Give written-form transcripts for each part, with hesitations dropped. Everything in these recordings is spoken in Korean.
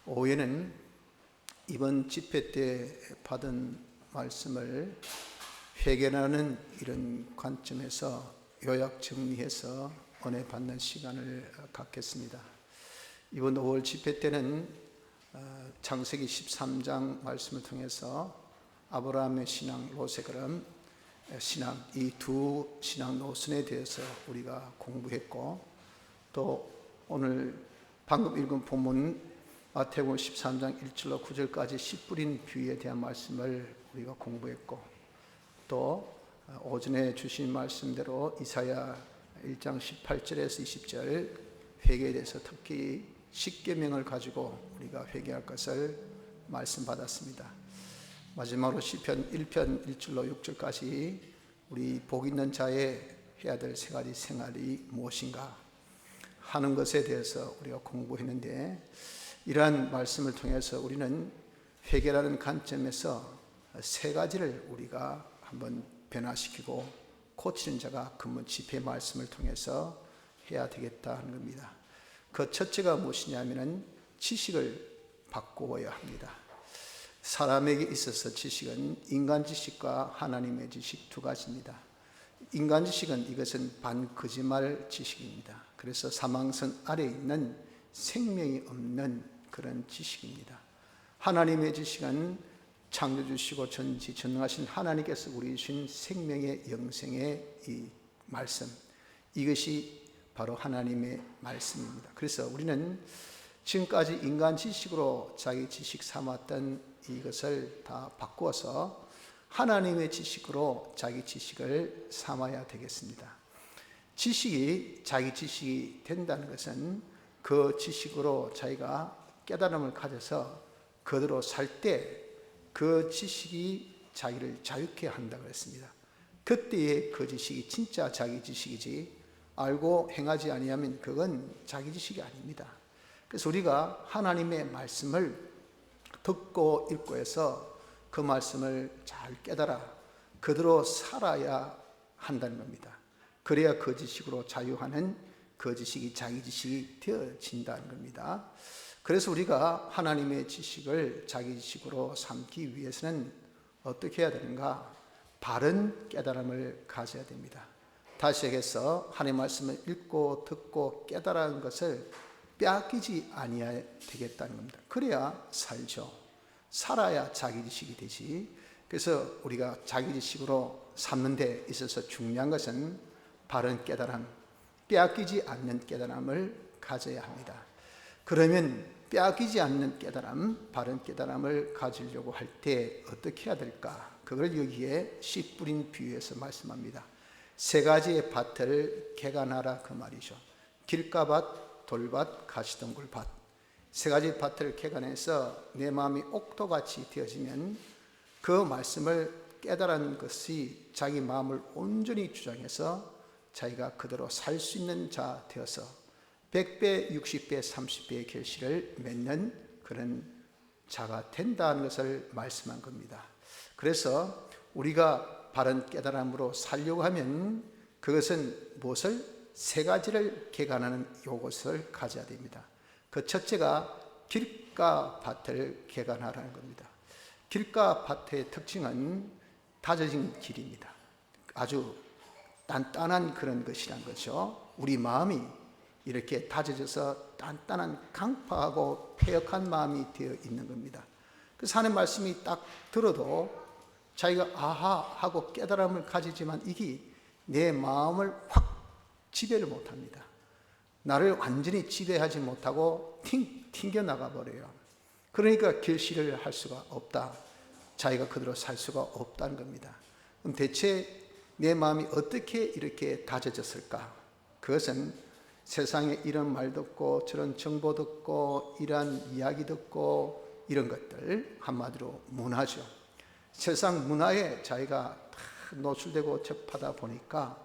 오후에는 이번 집회 때 받은 말씀을 회개라는 이런 관점에서 요약 정리해서 은혜 받는 시간을 갖겠습니다. 이번 5월 집회 때는 창세기 13장 말씀을 통해서 아브라함의 신앙, 롯의 그런 신앙, 이 두 신앙 노선에 대해서 우리가 공부했고, 또 오늘 방금 읽은 본문 마태복음 13장 1절로 9절까지 씨 뿌린 비유에 대한 말씀을 우리가 공부했고, 또 오전에 주신 말씀대로 이사야 1장 18절에서 20절 회개에 대해서 특히 십계명을 가지고 우리가 회개할 것을 말씀받았습니다. 마지막으로 시편 1편 1절로 6절까지 우리 복 있는 자의 해야 될 세 가지 생활이 무엇인가 하는 것에 대해서 우리가 공부했는데, 이러한 말씀을 통해서 우리는 회개라는 관점에서 세 가지를 우리가 한번 변화시키고 고치는 자가 근본 집회 말씀을 통해서 해야 되겠다 하는 겁니다. 그 첫째가 무엇이냐면은 지식을 바꾸어야 합니다. 사람에게 있어서 지식은 인간 지식과 하나님의 지식 두 가지입니다. 인간 지식은 이것은 반거짓말 지식입니다. 그래서 사망선 아래에 있는 생명이 없는 그런 지식입니다. 하나님의 지식은 창조주시고 전지전능하신 하나님께서 우리 주신 생명의 영생의 이 말씀, 이것이 바로 하나님의 말씀입니다. 그래서 우리는 지금까지 인간 지식으로 자기 지식 삼았던 이것을 다 바꾸어서 하나님의 지식으로 자기 지식을 삼아야 되겠습니다. 지식이 자기 지식이 된다는 것은 그 지식으로 자기가 깨달음을 가져서 그대로 살 때 그 지식이 자기를 자유케 한다고 했습니다. 그때의 그 지식이 진짜 자기 지식이지, 알고 행하지 아니하면 그건 자기 지식이 아닙니다. 그래서 우리가 하나님의 말씀을 듣고 읽고 해서 그 말씀을 잘 깨달아 그대로 살아야 한다는 겁니다. 그래야 그 지식으로 자유하는 그 지식이 자기 지식이 되어진다는 겁니다. 그래서 우리가 하나님의 지식을 자기 지식으로 삼기 위해서는 어떻게 해야 되는가? 바른 깨달음을 가져야 됩니다. 다시 얘기해서 하나님의 말씀을 읽고 듣고 깨달은 것을 빼앗기지 아니해야 되겠다는 겁니다. 그래야 살죠. 살아야 자기 지식이 되지. 그래서 우리가 자기 지식으로 삼는 데 있어서 중요한 것은 바른 깨달음, 빼앗기지 않는 깨달음을 가져야 합니다. 그러면 빼앗기지 않는 깨달음, 바른 깨달음을 가지려고 할 때 어떻게 해야 될까? 그걸 여기에 씨 뿌린 비유에서 말씀합니다. 세 가지의 밭을 개간하라 그 말이죠. 길가밭, 돌밭, 가시덩굴밭. 세 가지 밭을 개간해서 내 마음이 옥토같이 되어지면 그 말씀을 깨달은 것이 자기 마음을 온전히 주장해서 자기가 그대로 살 수 있는 자 되어서 100배, 60배, 30배의 결실을 맺는 그런 자가 된다는 것을 말씀한 겁니다. 그래서 우리가 바른 깨달음으로 살려고 하면 그것은 무엇을? 세 가지를 개간하는 요것을 가져야 됩니다. 그 첫째가 길가 밭을 개간하라는 겁니다. 길가 밭의 특징은 다져진 길입니다. 아주 단단한 그런 것이란 거죠. 우리 마음이 이렇게 다져져서 단단한 강파하고 폐역한 마음이 되어 있는 겁니다. 그래서 하나님 말씀이 딱 들어도 자기가 아하 하고 깨달음을 가지지만 이게 내 마음을 확 지배를 못합니다. 나를 완전히 지배하지 못하고 튕겨나가 버려요. 그러니까 결실을 할 수가 없다. 자기가 그대로 살 수가 없다는 겁니다. 그럼 대체 내 마음이 어떻게 이렇게 다져졌을까? 그것은 세상에 이런 말 듣고 저런 정보 듣고 이러한 이야기 듣고 이런 것들, 한마디로 문화죠. 세상 문화에 자기가 다 노출되고 접하다 보니까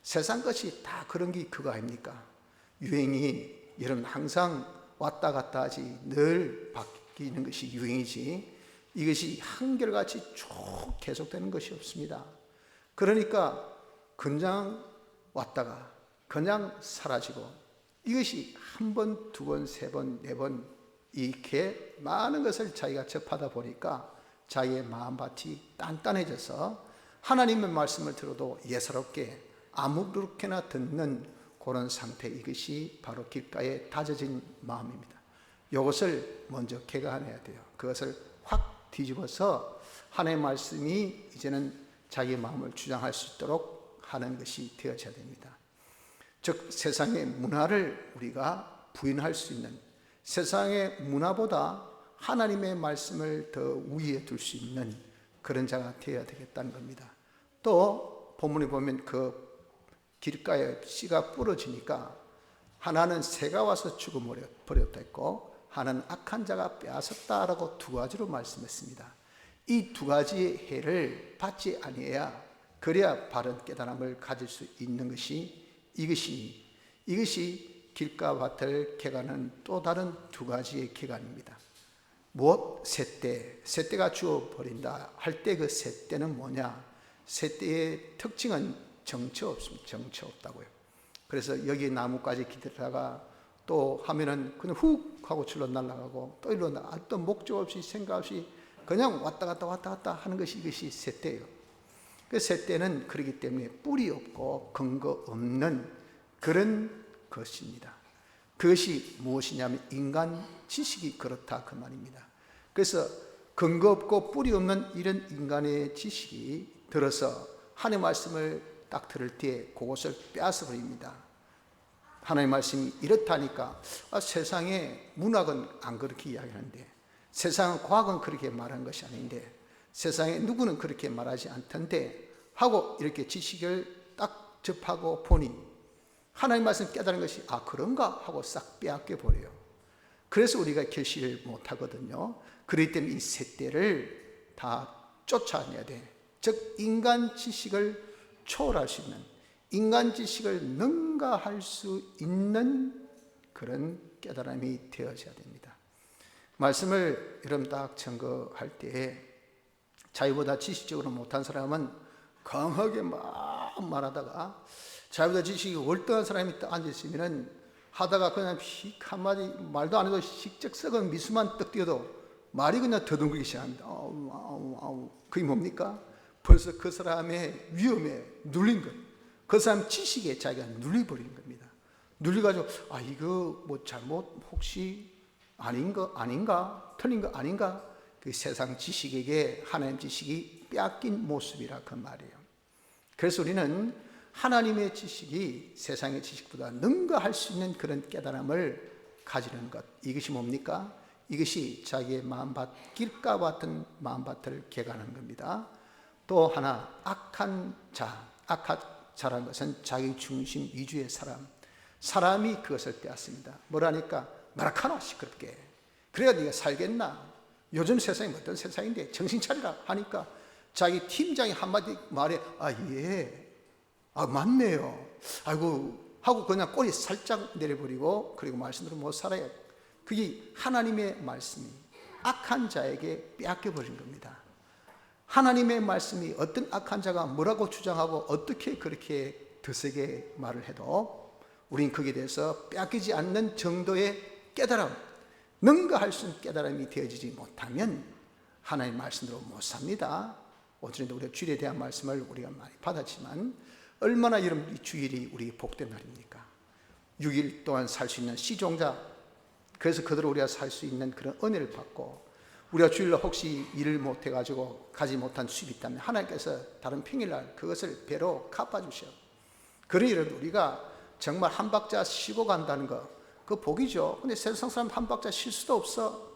세상 것이 다 그런 게 그거 아닙니까? 유행이 여러분 항상 왔다 갔다 하지, 늘 바뀌는 것이 유행이지 이것이 한결같이 쭉 계속되는 것이 없습니다. 그러니까 그냥 왔다가 그냥 사라지고, 이것이 한 번, 두 번, 세 번, 네 번 이렇게 많은 것을 자기가 접하다 보니까 자기의 마음밭이 단단해져서 하나님의 말씀을 들어도 예사롭게 아무렇게나 듣는 그런 상태, 이것이 바로 길가에 다져진 마음입니다. 이것을 먼저 개간해야 돼요. 그것을 확 뒤집어서 하나님의 말씀이 이제는 자기의 마음을 주장할 수 있도록 하는 것이 되어져야 됩니다. 즉 세상의 문화를 우리가 부인할 수 있는, 세상의 문화보다 하나님의 말씀을 더 위에 둘 수 있는 그런 자가 되어야 되겠다는 겁니다. 또 본문에 보면 그 길가에 씨가 부러지니까 하나는 새가 와서 죽어버렸다 했고 하나는 악한 자가 빼앗았다라고 두 가지로 말씀했습니다. 이 두 가지의 해를 받지 아니해야, 그래야 바른 깨달음을 가질 수 있는 것이 이것이 길가 밭을 개간하는 또 다른 두 가지의 개간입니다. 무엇? 새떼가 죽어버린다 할 때 그 새떼는 뭐냐? 새떼의 특징은 정처 없습니다. 정처 없다고요. 그래서 여기 나무까지 기다리다가 또 하면은 그냥 훅 하고 출로 날아가고 또 일로 나가, 또 목적 없이 생각 없이 그냥 왔다 갔다 하는 것이, 이것이 새떼예요. 그 새떼는 그렇기 때문에 뿌리 없고 근거 없는 그런 것입니다. 그것이 무엇이냐면 인간 지식이 그렇다 그 말입니다. 그래서 근거 없고 뿌리 없는 이런 인간의 지식이 들어서 하나님의 말씀을 딱 들을 때 그것을 빼앗아 버립니다. 하나님의 말씀이 이렇다니까 세상의 문학은 안 그렇게 이야기하는데, 세상의 과학은 그렇게 말한 것이 아닌데, 세상에 누구는 그렇게 말하지 않던데 하고 이렇게 지식을 딱 접하고 보니 하나님의 말씀 깨달은 것이 그런가 하고 싹 빼앗겨 버려요. 그래서 우리가 결실을 못 하거든요. 그렇기 때문에 이 새떼를 다 쫓아내야 돼. 즉 인간 지식을 초월할 수 있는, 인간 지식을 능가할 수 있는 그런 깨달음이 되어져야 됩니다. 말씀을 여러분 딱 증거할 때에 자기보다 지식적으로 못한 사람은 강하게 막 말하다가 자기보다 지식이 월등한 사람이 딱 앉아있으면 하다가 그냥 한마디 말도 안 해도 식적 썩은 미수만 떡 띄어도 말이 그냥 더듬기 시작합니다. 그게 뭡니까? 벌써 그 사람의 위험에 눌린 것, 그 사람 지식에 자기가 눌려버린 겁니다. 눌려가지고 이거 뭐 잘못 혹시 아닌가 틀린 거 아닌가, 그 세상 지식에게 하나님 지식이 빼앗긴 모습이라 그 말이에요. 그래서 우리는 하나님의 지식이 세상의 지식보다 능가할 수 있는 그런 깨달음을 가지는 것, 이것이 뭡니까? 이것이 자기의 마음밭, 길가 같은 마음밭을 개간하는 겁니다. 또 하나, 악한 자라는 것은 자기 중심 위주의 사람이 그것을 빼앗습니다. 뭐라니까? 말아카나 시끄럽게, 그래야 네가 살겠나? 요즘 세상이 어떤 세상인데 정신 차리라 하니까 자기 팀장이 한마디 말에 맞네요, 아이고 하고 그냥 꼬리 살짝 내려버리고 그리고 말씀대로 못 살아요. 그게 하나님의 말씀이 악한 자에게 빼앗겨버린 겁니다. 하나님의 말씀이 어떤 악한 자가 뭐라고 주장하고 어떻게 그렇게 드세게 말을 해도 우린 거기에 대해서 빼앗기지 않는 정도의 깨달음, 능가할 수 있는 깨달음이 되어지지 못하면 하나님의 말씀대로 못 삽니다. 오늘도 우리가 주일에 대한 말씀을 우리가 많이 받았지만 얼마나 여러분 주일이 우리 복된 날입니까? 6일 동안 살 수 있는 시종자, 그래서 그대로 우리가 살 수 있는 그런 은혜를 받고, 우리가 주일날 혹시 일을 못해가지고 가지 못한 수입이 있다면 하나님께서 다른 평일날 그것을 배로 갚아주셔. 그러니 우리가 정말 한 박자 쉬고 간다는 거, 그거 복이죠. 근데 세상 사람 한 박자 쉴 수도 없어.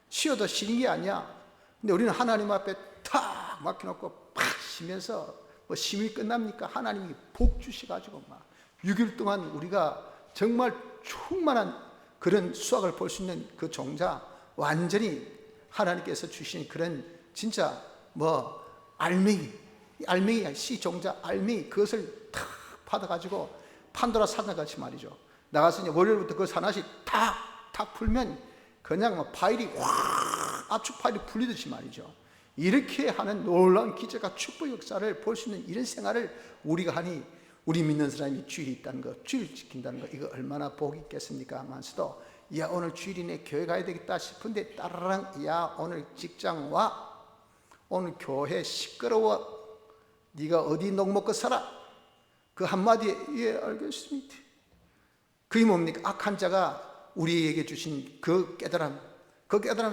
쉬어도 쉬는 게 아니야. 근데 우리는 하나님 앞에 탁 막혀놓고 팍 쉬면서 뭐 쉼이 끝납니까? 하나님이 복 주셔가지고 막 6일 동안 우리가 정말 충만한 그런 수확을 볼 수 있는 그 종자, 완전히 하나님께서 주신 그런 진짜 뭐 알맹이 씨 종자 알맹이, 그것을 탁 받아가지고 판도라 사자같이 말이죠. 나가서 이제 월요일부터 그 하나씩 탁 풀면 그냥 뭐 파일이 확 압축 파일이 풀리듯이 말이죠. 이렇게 하는 놀라운 기적과 축복 역사를 볼 수 있는 이런 생활을 우리가 하니, 우리 믿는 사람이 주일이 있다는 것, 주일 지킨다는 것, 이거 얼마나 복이 있겠습니까? 하면서도 야 오늘 주일이네 교회 가야 되겠다 싶은데 따라랑 야 오늘 직장 와, 오늘 교회 시끄러워, 네가 어디 녹 먹고 살아, 그 한마디에 예 알겠습니다. 그게 뭡니까? 악한 자가 우리에게 주신 그 깨달음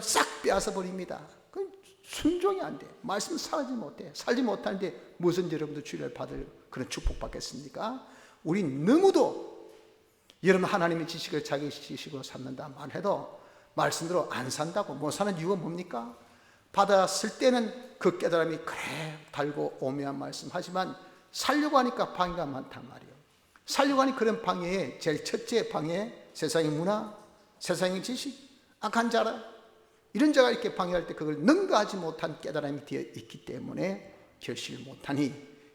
싹 빼앗아 버립니다. 순종이 안 돼. 말씀 살지 못해. 살지 못하는데 무슨 여러분도 주일을 받을 그런 축복 받겠습니까? 우린 너무도 여러분 하나님의 지식을 자기 지식으로 삼는다만 해도 말씀대로 안 산다고. 못 사는 이유가 뭡니까? 받았을 때는 그 깨달음이 그래 달고 오묘한 말씀 하지만 살려고 하니까 방해가 많단 말이에요. 살려고 하니 그런 방해에 제일 첫째 방해, 세상의 문화, 세상의 지식, 악한 자라, 이런 자가 이렇게 방해할 때 그걸 능가하지 못한 깨달음이 되어 있기 때문에 결실을 못하니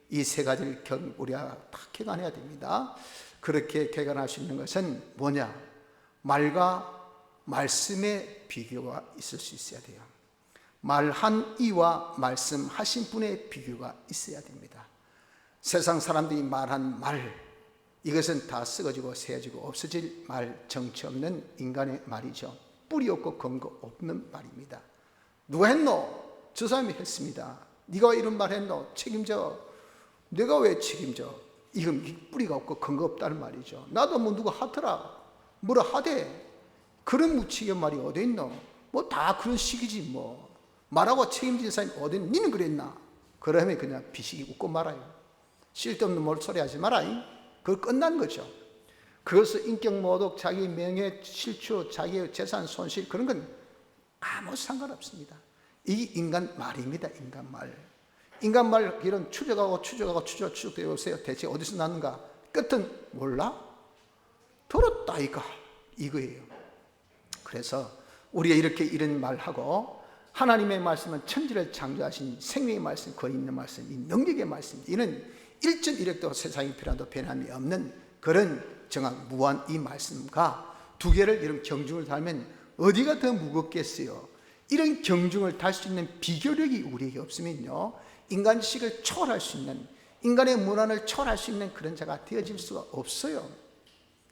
이 세 가지를 우리가 다 개간해야 됩니다. 그렇게 개간할 수 있는 것은 뭐냐? 말과 말씀의 비교가 있을 수 있어야 돼요. 말한 이와 말씀하신 분의 비교가 있어야 됩니다. 세상 사람들이 말한 말, 이것은 다 썩어지고 새어지고 없어질 말, 정치 없는 인간의 말이죠. 뿌리 없고 근거 없는 말입니다. 누가 했노? 저 사람이 했습니다. 네가 이런 말 했노? 책임져. 내가 왜 책임져? 이건 뿌리가 없고 근거 없다는 말이죠. 나도 뭐 누가 하더라, 뭐라 하대, 그런 무책임 말이 어디 있노? 뭐 다 그런 식이지 뭐. 말하고 책임진 사람이 어디 있노? 니는 그랬나? 그러면 그냥 비식이 웃고 말아요. 쓸데없는 몰소리 하지 마라. 그거 끝난 거죠. 그것은 인격 모독, 자기 명예 실추, 자기의 재산 손실, 그런 건 아무 상관없습니다. 이 인간 말입니다. 인간 말. 인간 말 이런 추적되어 오세요. 대체 어디서 나는가? 끝은 몰라? 들었다 이거예요. 그래서 우리가 이렇게 이런 말하고, 하나님의 말씀은 천지를 창조하신 생명의 말씀, 권위 있는 말씀, 이 능력의 말씀, 이는 1.1억도 세상이 변화도 변함이 없는 그런 정확 무한 이 말씀과 두 개를 이런 경중을 달면 어디가 더 무겁겠어요? 이런 경중을 달 수 있는 비교력이 우리에게 없으면요, 인간식을 초월할 수 있는, 인간의 문화를 초월할 수 있는 그런 자가 되어질 수가 없어요.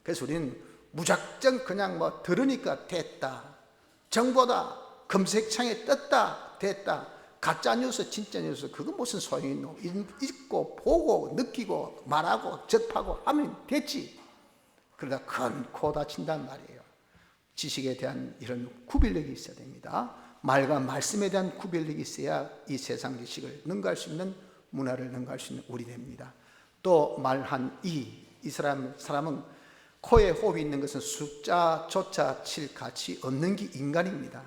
그래서 우리는 무작정 그냥 뭐 들으니까 됐다, 정보다 검색창에 떴다 됐다, 가짜 뉴스 진짜 뉴스 그거 무슨 소용이 있노? 읽고 보고 느끼고 말하고 접하고 하면 됐지. 그러다 큰 코 다친단 말이에요. 지식에 대한 이런 구별력이 있어야 됩니다. 말과 말씀에 대한 구별력이 있어야 이 세상 지식을 능가할 수 있는, 문화를 능가할 수 있는 우리 됩니다. 또 말한 이 사람은 코에 호흡이 있는 것은 숫자조차 칠 가치 없는 게 인간입니다.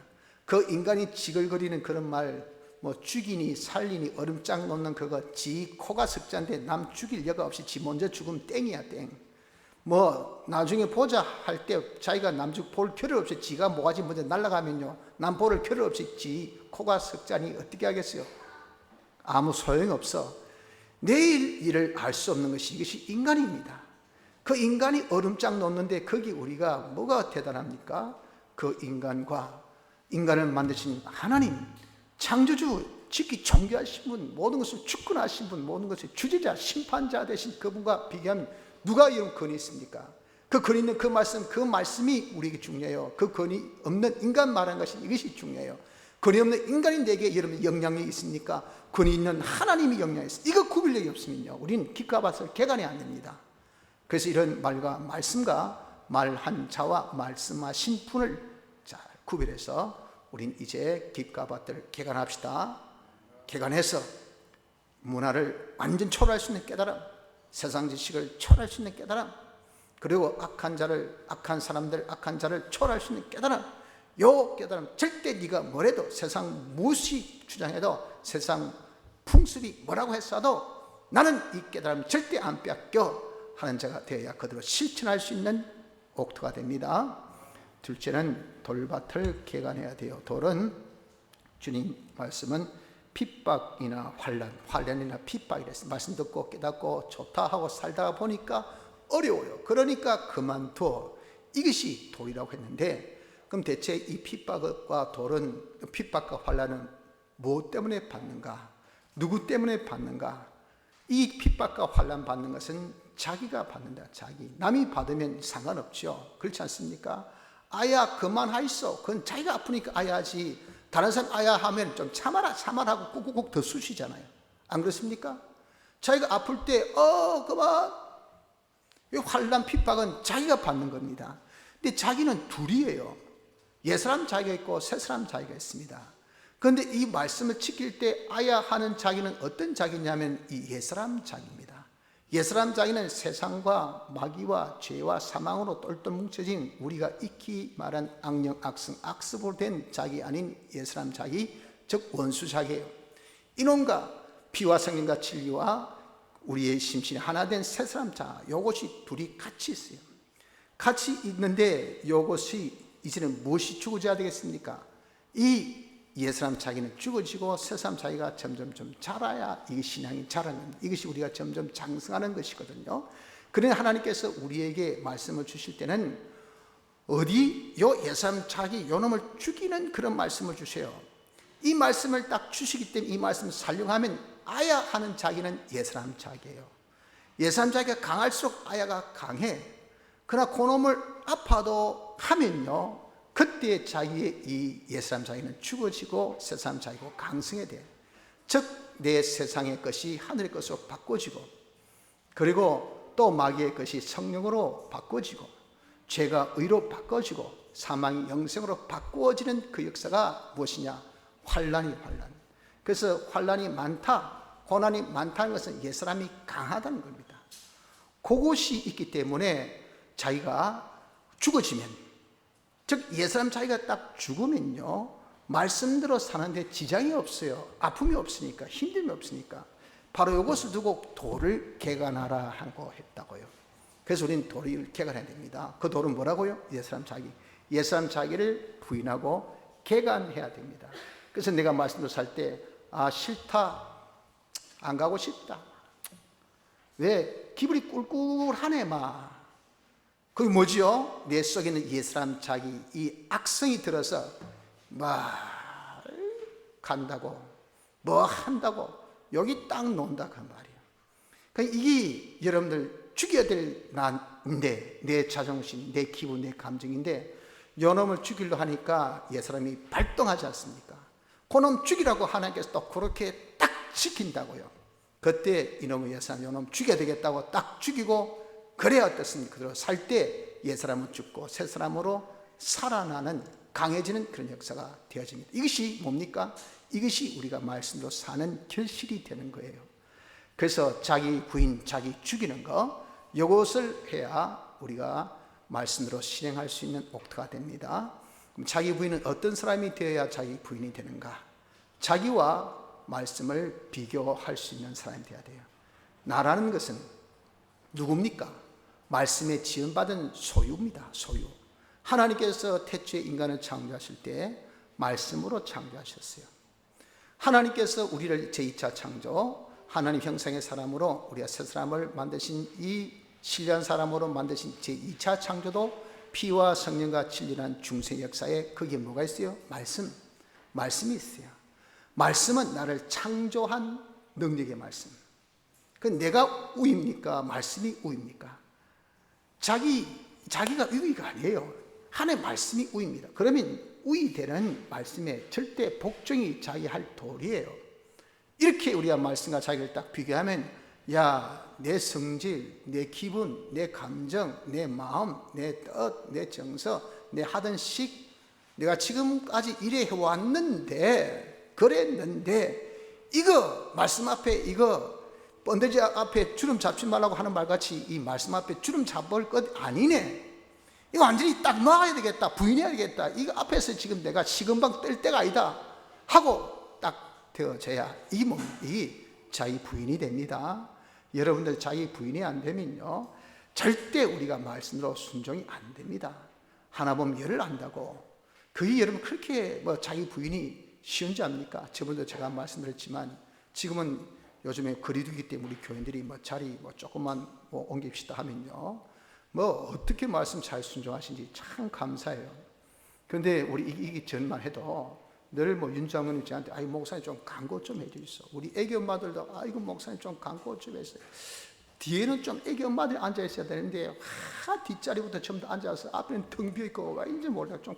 그 인간이 지글거리는 그런 말, 뭐 죽이니 살리니 얼음장 놓는 그거, 지 코가 석자인데 남 죽일 여가 없이 지 먼저 죽으면 땡이야 땡. 뭐 나중에 보자 할 때 자기가 남죽 볼 필요 없이 지가 모가지 먼저 날아가면요, 남 볼 필요 없이 지 코가 석자니 어떻게 하겠어요? 아무 소용없어. 내일 일을 알 수 없는 것이 이것이 인간입니다. 그 인간이 얼음장 놓는데 거기 우리가 뭐가 대단합니까? 그 인간과 인간을 만드신 하나님, 창조주, 지키 존귀하신 분, 모든 것을 주권하신 분, 모든 것을 주제자, 심판자 되신 그분과 비교하면 누가 이런 권위 있습니까? 그 권위 있는 그 말씀이 우리에게 중요해요. 그 권위 없는 인간 말한 것이 이것이 중요해요. 권위 없는 인간이 내게 여러분 영향력이 있습니까? 권위 있는 하나님이 영향이 있습니다. 이거 구별력이 없으면요, 우리는 깃값을 개간이 안 됩니다. 그래서 이런 말과 말씀과 말한 자와 말씀하신 분을 잘 구별해서 우린 이제 깃값을 개간합시다. 개간해서 문화를 완전 초월할 수 있는 깨달음, 세상 지식을 초월할 수 있는 깨달음, 그리고 악한 사람들, 악한 자를 초월할 수 있는 깨달음. 요 깨달음 절대 네가 뭐래도, 세상 무엇이 주장해도, 세상 풍습이 뭐라고 했어도 나는 이 깨달음 절대 안 뺏겨 하는 자가 되어야 그대로 실천할 수 있는 옥토가 됩니다. 둘째는 돌밭을 개간해야 돼요. 돌은 주님 말씀은 핍박이나 환란이나 핍박이랬어요. 말씀 듣고 깨닫고 좋다 하고 살다가 보니까 어려워요. 그러니까 그만둬. 이것이 돌이라고 했는데, 그럼 대체 이 핍박과 환란은 무엇 때문에 받는가? 누구 때문에 받는가? 이 핍박과 환란 받는 것은 자기가 받는다. 자기. 남이 받으면 상관없죠. 그렇지 않습니까? 아야 그만하이소. 그건 자기가 아프니까 아야하지. 다른 사람 아야 하면 좀 참아라 하고 꾹꾹꾹 더 쑤시잖아요. 안 그렇습니까? 자기가 아플 때 그만. 이 환난 핍박은 자기가 받는 겁니다. 근데 자기는 둘이에요. 옛사람 자기가 있고 새사람 자기가 있습니다. 그런데 이 말씀을 지킬 때 아야 하는 자기는 어떤 자기냐면 이 옛사람 자기입니다. 옛사람 자기는 세상과 마귀와 죄와 사망으로 똘똘 뭉쳐진 우리가 익히 말한 악령, 악성, 악습으로 된 자기 아닌 옛사람 자기, 즉 원수 자기예요. 이놈과 피와 성령과 진리와 우리의 심신이 하나 된 새사람 자, 이것이 둘이 같이 있어요. 같이 있는데 이것이 이제는 무엇이 죽어져야 되겠습니까? 이 옛사람 자기는 죽어지고 새사람 자기가 점점 자라야 이 신앙이 자라는, 이것이 우리가 점점 장성하는 것이거든요. 그러나 하나님께서 우리에게 말씀을 주실 때는 어디 요 옛사람 자기 요 놈을 죽이는 그런 말씀을 주세요. 이 말씀을 딱 주시기 때문에 이 말씀을 살용하면 아야 하는 자기는 옛사람 자기예요. 옛사람 자기가 강할수록 아야가 강해. 그러나 그놈을 아파도 하면요, 그때 자기의 이 옛사람 자기는 죽어지고 새사람 자기고 강성해야 돼. 즉 내 세상의 것이 하늘의 것으로 바꿔지고, 그리고 또 마귀의 것이 성령으로 바꿔지고, 죄가 의로 바꿔지고, 사망이 영생으로 바꾸어지는 그 역사가 무엇이냐? 환난이 환난. 그래서 환난이 많다, 고난이 많다는 것은 옛사람이 강하다는 겁니다. 그것이 있기 때문에 자기가 죽어지면, 즉 옛사람 자기가 딱 죽으면요, 말씀대로 사는데 지장이 없어요. 아픔이 없으니까, 힘듦이 없으니까. 바로 이것을 두고 돌을 개간하라 하고 했다고요. 그래서 우리는 돌을 개간해야 됩니다. 그 돌은 뭐라고요? 옛사람 자기. 옛사람 자기를 부인하고 개간해야 됩니다. 그래서 내가 말씀도 살 때 싫다, 안 가고 싶다, 왜? 기분이 꿀꿀하네 막. 그게 뭐지요? 내 속에 있는 옛사람 자기, 이 악성이 들어서 막 간다고, 뭐 한다고, 여기 딱 논다 그 말이에요. 그러니까 이게 여러분들 죽여야 될 난데, 내 자존심, 내 기분, 내 감정인데 요놈을 죽이려 하니까 옛사람이 발동하지 않습니까? 그놈 죽이라고 하나님께서 또 그렇게 딱 지킨다고요. 그때 이놈의 옛사람, 요놈 죽여야 되겠다고 딱 죽이고, 그래야 어떻습니까? 그대로 살 때 옛사람은 죽고 새사람으로 살아나는, 강해지는 그런 역사가 되어집니다. 이것이 뭡니까? 이것이 우리가 말씀으로 사는 결실이 되는 거예요. 그래서 자기 부인, 자기 죽이는 거, 이것을 해야 우리가 말씀으로 실행할 수 있는 옥토가 됩니다. 그럼 자기 부인은 어떤 사람이 되어야 자기 부인이 되는가? 자기와 말씀을 비교할 수 있는 사람이 되어야 돼요. 나라는 것은 누굽니까? 말씀에 지원받은 소유입니다. 소유. 하나님께서 태초에 인간을 창조하실 때 말씀으로 창조하셨어요. 하나님께서 우리를 제2차 창조, 하나님 형상의 사람으로 우리가 새 사람을 만드신, 이 신령한 사람으로 만드신 제2차 창조도 피와 성령과 진리라는 중생 역사에 거기에 뭐가 있어요? 말씀이 있어요. 말씀은 나를 창조한 능력의 말씀. 그 내가 우입니까? 말씀이 우입니까? 자기가 우위가 아니에요. 하나님의 말씀이 우위입니다. 그러면 우위되는 말씀에 절대 복종이 자기 할 도리예요. 이렇게 우리가 말씀과 자기를 딱 비교하면, 야, 내 성질, 내 기분, 내 감정, 내 마음, 내 뜻, 내 정서, 내 하던 식, 내가 지금까지 이래 해왔는데, 그랬는데, 이거 말씀 앞에, 이거 번데지 앞에 주름 잡지 말라고 하는 말같이 이 말씀 앞에 주름 잡을 것 아니네. 이거 완전히 딱 놔야 되겠다, 부인해야 되겠다, 이거 앞에서 지금 내가 시금방 뗄 때가 아니다 하고 딱 되어져야 이 자기 부인이 됩니다. 여러분들 자기 부인이 안 되면요, 절대 우리가 말씀으로 순종이 안 됩니다. 하나 보면 열을 안다고. 그게 여러분 그렇게 자기 부인이 쉬운 줄 압니까? 저번에도 제가 말씀드렸지만, 지금은 요즘에 거리두기 때문에 우리 교인들이 자리 조금만 옮깁시다 하면요, 어떻게 말씀 잘 순종하신지 참 감사해요. 그런데 우리 이기 전만 해도 늘 윤장로님 저한테, 목사님 좀 광고 좀 해주시오. 우리 애기 엄마들도, 목사님 좀 광고 좀 해주세요. 뒤에는 좀 애기 엄마들이 앉아 있어야 되는데 뒷자리부터 전부 다 앉아서 앞에는 텅 비어있고 왠지 몰라. 좀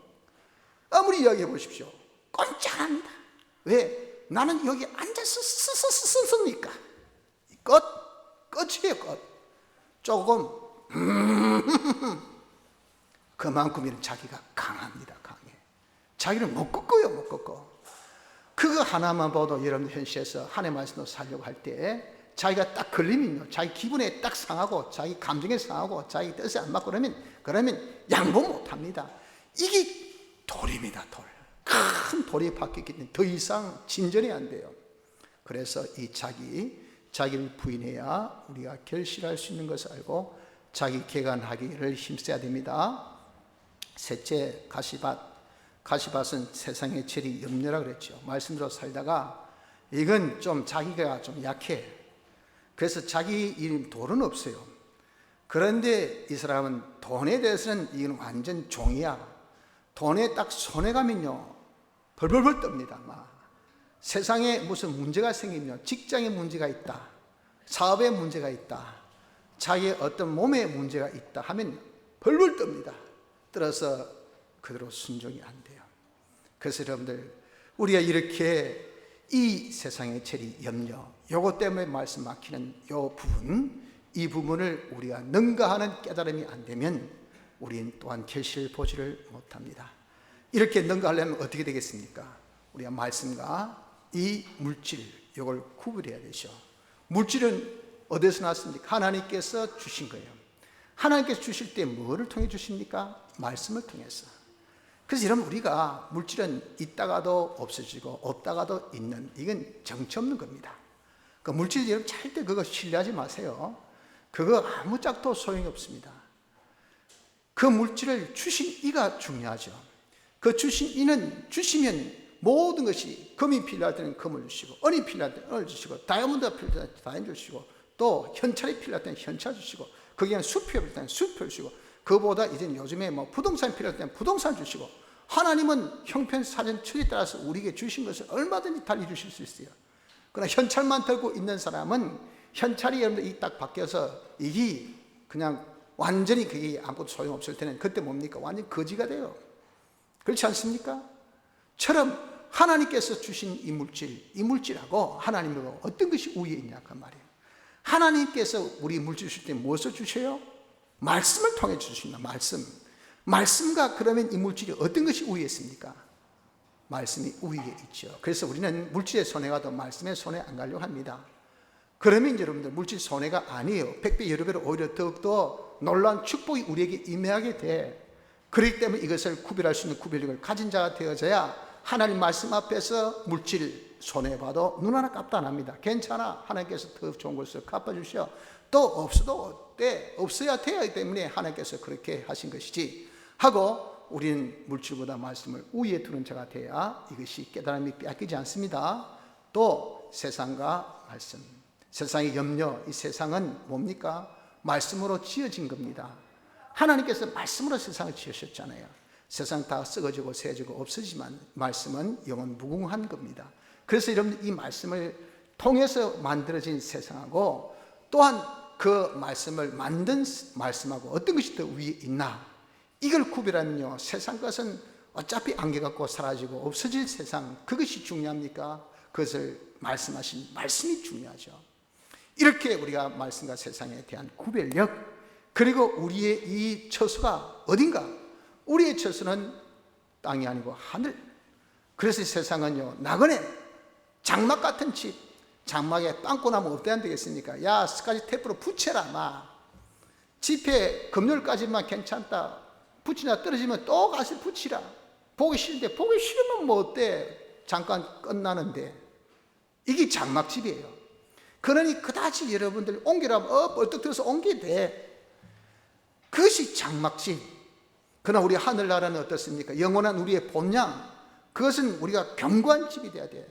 아무리 이야기해 보십시오, 꼰짝합니다. 왜? 나는 여기 앉아서 쓰니까 끝이에요. 끝. 조금 그만큼이면 자기가 강합니다. 강해. 자기를 못 꺾어요. 못 꺾어. 그거 하나만 봐도 여러분 현실에서 하나님의 말씀으로 살려고 할 때 자기가 딱 걸리면요, 자기 기분에 딱 상하고 자기 감정에 상하고 자기 뜻에 안 맞고 그러면 양보 못합니다. 이게 돌입니다. 돌. 큰 돌이 박혔기 때문에 더 이상 진전이 안 돼요. 그래서 이 자기를 부인해야 우리가 결실할 수 있는 것을 알고 자기 개간하기를 힘써야 됩니다. 셋째, 가시밭은 세상의 죄리 염려라 그랬죠. 말씀대로 살다가 이건 좀 자기가 좀 약해. 그래서 자기 이름 돌은 없어요. 그런데 이 사람은 돈에 대해서는 이건 완전 종이야. 돈에 딱 손에 가면요 벌벌벌 떱니다. 막 세상에 무슨 문제가 생기면, 직장에 문제가 있다, 사업에 문제가 있다, 자기의 어떤 몸에 문제가 있다 하면 벌벌 떱니다. 떨어서 그대로 순종이 안 돼요. 그래서 여러분들, 우리가 이렇게 이 세상의 체리 염려, 요것 때문에 말씀 막히는 요 부분, 이 부분을 우리가 능가하는 깨달음이 안 되면 우리는 또한 결실을 보지를 못합니다. 이렇게 능가하려면 어떻게 되겠습니까? 우리가 말씀과 이 물질, 요걸 구분해야 되죠. 물질은 어디서 났습니까? 하나님께서 주신 거예요. 하나님께서 주실 때 뭐를 통해 주십니까? 말씀을 통해서. 그래서 여러분, 우리가 물질은 있다가도 없어지고 없다가도 있는, 이건 정치 없는 겁니다. 그 물질 여러분 절대 그거 신뢰하지 마세요. 그거 아무 짝도 소용이 없습니다. 그 물질을 주신 이가 중요하죠. 그 주신 이는 주시면 모든 것이, 금이 필요할 때는 금을 주시고, 은이 필요할 때는 은을 주시고, 다이아몬드가 필요할 때는 다이아몬드 주시고, 또 현찰이 필요할 때는 현찰 주시고, 거기에 수표가 필요할 때는 수표 주시고, 그보다 이제는 요즘에 뭐 부동산 필요할 때는 부동산 주시고, 하나님은 형편사정 처리에 따라서 우리에게 주신 것을 얼마든지 달리 주실 수 있어요. 그러나 현찰만 들고 있는 사람은, 현찰이 여러분들 이 딱 바뀌어서 이게 그냥 완전히 그게 아무것도 소용없을 때는 그때 뭡니까? 완전 거지가 돼요. 그렇지 않습니까? 처럼 하나님께서 주신 이 물질하고 하나님하고 어떤 것이 우위에 있냐 그 말이에요. 하나님께서 우리 물질 주실 때 무엇을 주셔요? 말씀을 통해 주신다. 말씀과 그러면 이 물질이 어떤 것이 우위에 있습니까? 말씀이 우위에 있죠. 그래서 우리는 물질의 손해가 더 말씀의 손해 안 가려고 합니다. 그러면 여러분들 물질 손해가 아니에요. 100배 여러 배로 오히려 더욱더 놀라운 축복이 우리에게 임하게 돼. 그렇기 때문에 이것을 구별할 수 있는 구별력을 가진 자가 되어져야 하나님 말씀 앞에서 물질 손해봐도 눈 하나 값도 안 합니다. 괜찮아, 하나님께서 더 좋은 것을 갚아주셔. 또 없어도 어때? 없어야 되기 때문에 하나님께서 그렇게 하신 것이지 하고, 우리는 물질보다 말씀을 우위에 두는 자가 돼야 이것이 깨달음이 빼앗기지 않습니다. 또 세상과 말씀, 세상의 염려, 이 세상은 뭡니까? 말씀으로 지어진 겁니다. 하나님께서 말씀으로 세상을 지으셨잖아요. 세상 다 썩어지고 새어지고 없어지지만 말씀은 영원 무궁한 겁니다. 그래서 여러분, 이 말씀을 통해서 만들어진 세상하고 또한 그 말씀을 만든 말씀하고 어떤 것이 더 위에 있나, 이걸 구별하면요, 세상 것은 어차피 안개같고 사라지고 없어질 세상, 그것이 중요합니까? 그것을 말씀하신 말씀이 중요하죠. 이렇게 우리가 말씀과 세상에 대한 구별력, 그리고 우리의 이 처소가 어딘가, 우리의 처소는 땅이 아니고 하늘. 그래서 세상은요, 나그네 장막 같은 집, 장막에 빵꾸 나면 어떻게 안 되겠습니까? 야, 스카치 테이프로 붙여라. 막 집에 금요일까지만 괜찮다, 붙이나 떨어지면 또 가서 붙이라. 보기 싫은데, 보기 싫으면 뭐 어때? 잠깐 끝나는데. 이게 장막집이에요. 그러니 그다지 여러분들 옮기라면 벌떡 들어서 옮겨야 돼. 그것이 장막집. 그러나 우리 하늘나라는 어떻습니까? 영원한 우리의 본향, 그것은 우리가 견고한 집이 돼야 돼.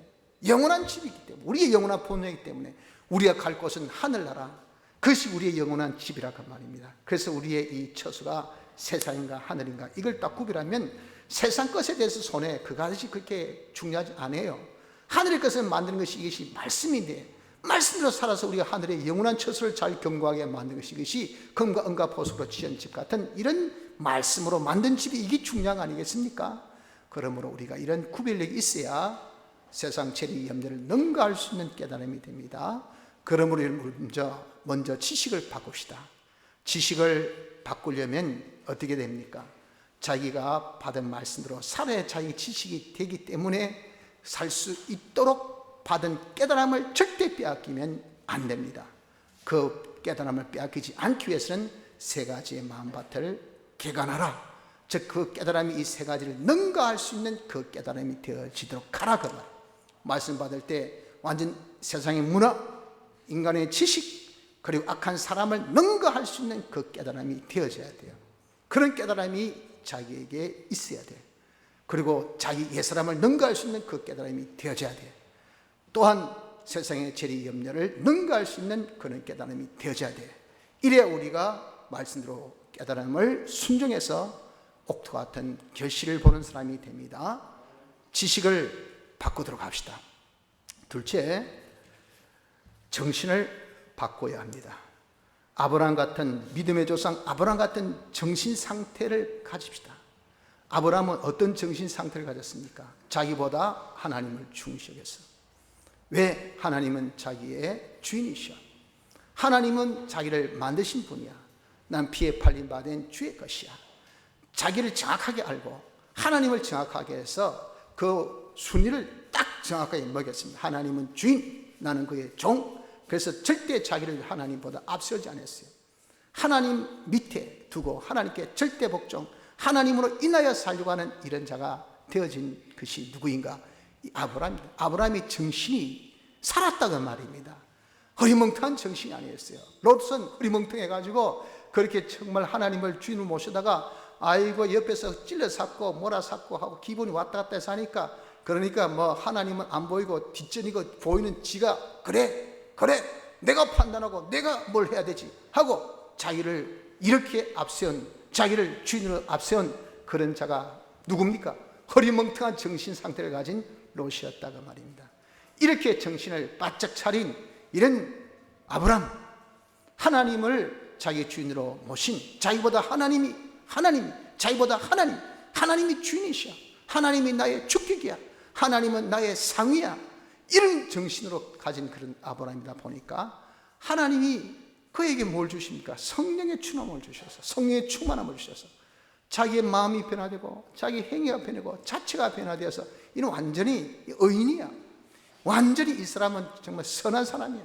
영원한 집이기 때문에, 우리의 영원한 본향이기 때문에 우리가 갈 곳은 하늘나라, 그것이 우리의 영원한 집이라고 말입니다. 그래서 우리의 이 처소가 세상인가 하늘인가, 이걸 딱 구별하면 세상 것에 대해서 손해, 그것이 그렇게 중요하지 않아요. 하늘의 것을 만드는 것이, 이것이 말씀인데, 말씀대로 살아서 우리가 하늘의 영원한 처소를 잘 견고하게 만든 것이, 이것이 금과 은과 보석으로 지은 집 같은 이런 말씀으로 만든 집이 이게 중요한 거 아니겠습니까? 그러므로 우리가 이런 구별력이 있어야 세상 재리 염려를 능가할 수 있는 깨달음이 됩니다. 그러므로 먼저 지식을 바꿉시다. 지식을 바꾸려면 어떻게 됩니까? 자기가 받은 말씀대로 살아야 자기 지식이 되기 때문에 살 수 있도록 받은 깨달음을 절대 빼앗기면 안 됩니다. 그 깨달음을 빼앗기지 않기 위해서는 세 가지의 마음밭을 개간하라. 즉 그 깨달음이 이 세 가지를 능가할 수 있는 그 깨달음이 되어지도록 하라. 그 말씀 받을 때 완전 세상의 문화, 인간의 지식, 그리고 악한 사람을 능가할 수 있는 그 깨달음이 되어져야 돼요. 그런 깨달음이 자기에게 있어야 돼요. 그리고 자기 옛사람을 능가할 수 있는 그 깨달음이 되어져야 돼요. 또한 세상의 재리 염려를 능가할 수 있는 그런 깨달음이 되어져야 돼요. 이래야 우리가 말씀대로 깨달음을 순종해서 옥토 같은 결실을 보는 사람이 됩니다. 지식을 바꾸도록 합시다. 둘째, 정신을 바꿔야 합니다. 아브라함 같은 믿음의 조상 아브라함 같은 정신 상태를 가집시다. 아브라함은 어떤 정신 상태를 가졌습니까? 자기보다 하나님을 중시 여겼어. 왜? 하나님은 자기의 주인이셔. 하나님은 자기를 만드신 분이야. 난 피에 팔린 바 된 주의 것이야. 자기를 정확하게 알고 하나님을 정확하게 해서 그 순위를 딱 정확하게 먹였습니다. 하나님은 주인, 나는 그의 종. 그래서 절대 자기를 하나님보다 앞세우지 않았어요. 하나님 밑에 두고 하나님께 절대 복종, 하나님으로 인하여 살려고 하는 이런 자가 되어진 것이 누구인가? 아브라함입니다. 아브라함의 정신이 살았다고 말입니다. 허리멍텅한 정신이 아니었어요. 롯은 허리멍텅해가지고 그렇게 정말 하나님을 주인을 모시다가 아이고 옆에서 찔러 샀고 뭐라 샀고 하고 기분이 왔다 갔다 해서 하니까, 그러니까 뭐 하나님은 안 보이고 뒷전이고 보이는 지가 그래 내가 판단하고 내가 뭘 해야 되지 하고 자기를 이렇게 앞세운, 자기를 주인으로 앞세운 그런 자가 누굽니까? 허리멍텅한 정신 상태를 가진 롯이었다고 말입니다. 이렇게 정신을 바짝 차린 이런 아브라함, 하나님을 자기 주인으로 모신, 자기보다 하나님이 주인이시야. 하나님이 나의 주격이야. 하나님은 나의 상위야. 이런 정신으로 가진 그런 아브라함이다 보니까 하나님이 그에게 뭘 주십니까? 성령의 충만함을 주셔서, 성령의 충만함을 주셔서 자기의 마음이 변화되고 자기 행위가 변하고 자체가 변화되어서 이는 완전히 의인이야. 완전히 이 사람은 정말 선한 사람이야.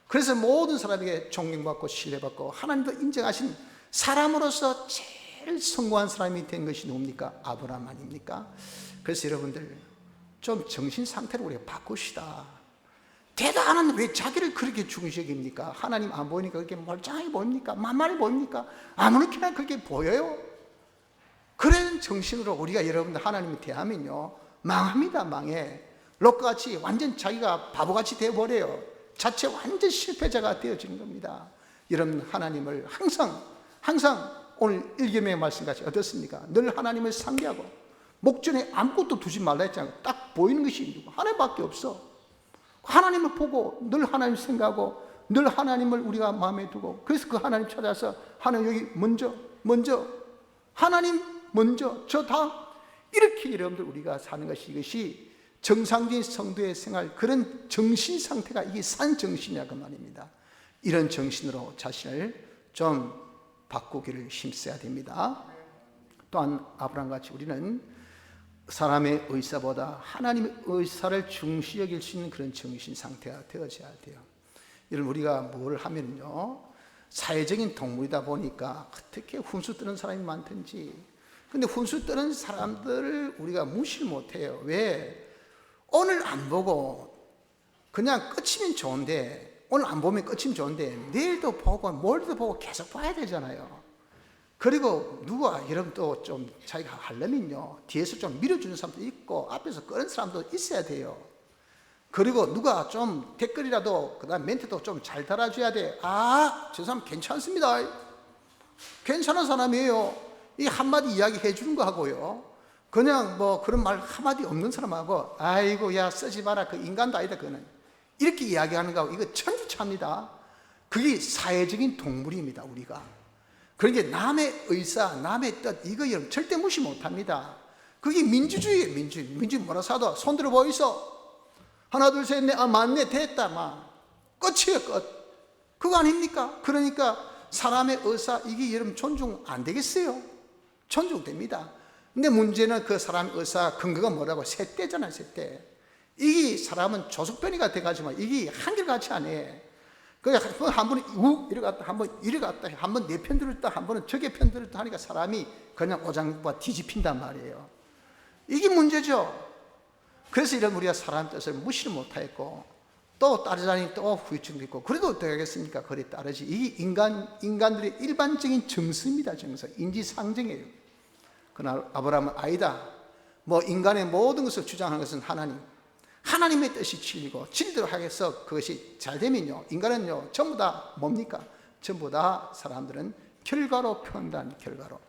그래서 모든 사람에게 존경받고 신뢰받고 하나님도 인정하신 사람으로서 제일 성공한 사람이 된 것이 누굽니까? 아브라함 아닙니까? 그래서 여러분들 좀 정신 상태를 우리가 바꿉시다. 대단한, 왜 자기를 그렇게 중시 여깁니까? 하나님 안 보이니까 그렇게 멀쩡하게 보입니까? 만만해 보입니까? 아무렇게나 그렇게 보여요? 그런 정신으로 우리가 여러분들 하나님을 대하면요 망합니다. 망해. 롯같이 완전 자기가 바보같이 되어버려요. 자체 완전 실패자가 되어지는 겁니다. 여러분 하나님을 항상 오늘 1계명의 말씀같이 어떻습니까? 늘 하나님을 상기하고 목전에 아무것도 두지 말라 했잖아요. 딱 보이는 것이 누구? 하나님밖에 없어. 하나님을 보고 늘 하나님 생각하고 늘 하나님을 우리가 마음에 두고, 그래서 그 하나님 찾아서 하나님 여기 먼저 하나님 먼저 저 다, 이렇게 여러분들 우리가 사는 것이, 이것이 정상적인 성도의 생활, 그런 정신 상태가 이게 산 정신이라고 말입니다. 이런 정신으로 자신을 좀 바꾸기를 힘써야 됩니다. 또한 아브라함같이 우리는 사람의 의사보다 하나님의 의사를 중시 여길 수 있는 그런 정신 상태가 되어져야 돼요. 여러분 우리가 뭘 하면요 사회적인 동물이다 보니까 어떻게 훈수 뜨는 사람이 많든지, 근데 훈수 뜨는 사람들을 우리가 무시를 못해요. 왜? 오늘 안 보고 그냥 끝이면 좋은데, 오늘 안 보면 끝이면 좋은데 내일도 보고 모레도 보고 계속 봐야 되잖아요. 그리고 누가 여러분 또 좀 자기가 하려면요 뒤에서 좀 밀어주는 사람도 있고 앞에서 끄는 사람도 있어야 돼요. 그리고 누가 좀 댓글이라도 그다음 멘트도 좀 잘 달아줘야 돼. 아, 저 사람 괜찮습니다. 괜찮은 사람이에요. 이 한마디 이야기 해주는 거 하고요, 그냥 뭐 그런 말 한마디 없는 사람하고 아이고 야 쓰지 마라, 그 인간도 아니다, 그거는 이렇게 이야기하는 거 이거 천지차입니다. 그게 사회적인 동물입니다. 우리가. 그러니까 남의 의사, 남의 뜻 이거 절대 무시 못합니다. 그게 민주주의예요. 민주주의 뭐라 하도 손 들어 보이소. 하나 둘 셋 넷, 맞네 됐다 막 끝이에요. 끝. 그거 아닙니까? 그러니까 사람의 의사 이게 여러분 존중 안 되겠어요? 존중됩니다. 근데 문제는 그 사람의 의사 근거가 뭐라고? 셋대잖아요. 셋대. 이 사람은 조석변이가 돼가지고 이게 한결같이 안 해. 한 번은 이리 갔다, 한 번 이리 갔다, 한 번 내 편 들었다, 한 번은 저게 편 들었다 하니까 사람이 그냥 오장부가 뒤집힌단 말이에요. 이게 문제죠. 그래서 이런 우리가 사람 뜻을 무시를 못하겠고 또 따르자니 또 후유증도 있고 그래도 되겠습니까? 그래 따르지. 이게 인간들의 일반적인 정서입니다. 정서, 인지상정이에요. 그러나 아브라함은 아니다. 뭐 인간의 모든 것을 주장하는 것은 하나님의 뜻이 진리고 진리대로 하겠어. 그것이 잘 되면요, 인간은요 전부 다 뭡니까? 전부 다 사람들은 결과로 표현한 결과로.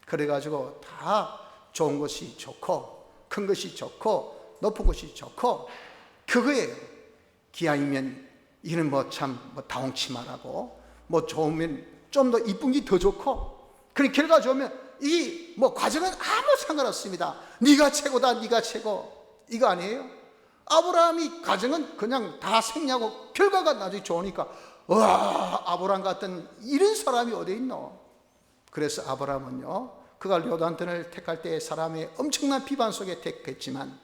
그래가지고 다 좋은 것이 좋고 큰 것이 좋고 높은 것이 좋고 그거예요. 기왕이면 이는 다홍치마라고 뭐 좋으면 좀 더 이쁜 게 더 좋고 그런 결과 좋으면 이 과정은 아무 상관없습니다. 네가 최고다, 네가 최고 이거 아니에요? 아브라함이 가정은 그냥 다 생략하고 결과가 나중에 좋으니까 와, 아브라함 같은 이런 사람이 어디 있노? 그래서 아브라함은요, 그가 요단강을 택할 때 사람의 엄청난 비판 속에 택했지만